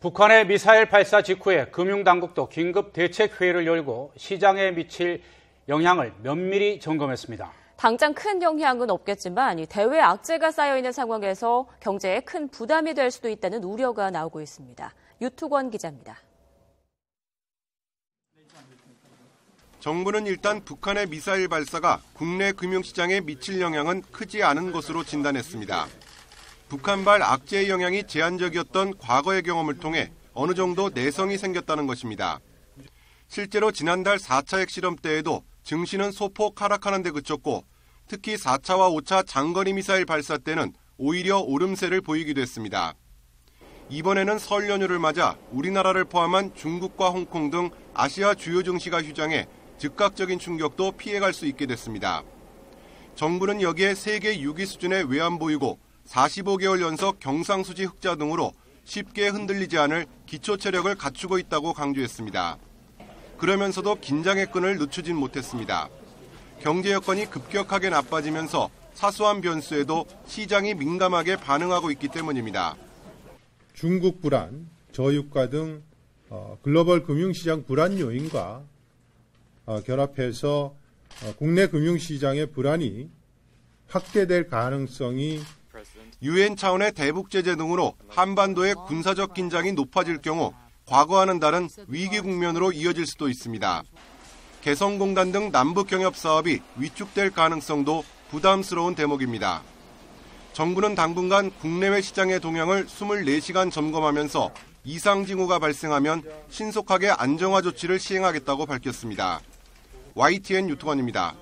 북한의 미사일 발사 직후에 금융당국도 긴급 대책회의를 열고 시장에 미칠 영향을 면밀히 점검했습니다. 당장 큰 영향은 없겠지만 대외 악재가 쌓여있는 상황에서 경제에 큰 부담이 될 수도 있다는 우려가 나오고 있습니다. 유투권 기자입니다. 정부는 일단 북한의 미사일 발사가 국내 금융시장에 미칠 영향은 크지 않은 것으로 진단했습니다. 북한발 악재의 영향이 제한적이었던 과거의 경험을 통해 어느 정도 내성이 생겼다는 것입니다. 실제로 지난달 4차 핵실험 때에도 증시는 소폭 하락하는 데 그쳤고 특히 4차와 5차 장거리 미사일 발사 때는 오히려 오름세를 보이기도 했습니다. 이번에는 설 연휴를 맞아 우리나라를 포함한 중국과 홍콩 등 아시아 주요 증시가 휴장해 즉각적인 충격도 피해갈 수 있게 됐습니다. 정부는 여기에 세계 6위 수준의 외환보유고 45개월 연속 경상수지 흑자 등으로 쉽게 흔들리지 않을 기초 체력을 갖추고 있다고 강조했습니다. 그러면서도 긴장의 끈을 늦추진 못했습니다. 경제 여건이 급격하게 나빠지면서 사소한 변수에도 시장이 민감하게 반응하고 있기 때문입니다. 중국 불안, 저유가 등 글로벌 금융시장 불안 요인과 결합해서 국내 금융시장의 불안이 확대될 가능성이 유엔 차원의 대북 제재 등으로 한반도의 군사적 긴장이 높아질 경우 과거와는 다른 위기 국면으로 이어질 수도 있습니다. 개성공단 등 남북 경협 사업이 위축될 가능성도 부담스러운 대목입니다. 정부는 당분간 국내외 시장의 동향을 24시간 점검하면서 이상 징후가 발생하면 신속하게 안정화 조치를 시행하겠다고 밝혔습니다. YTN 유튜관입니다.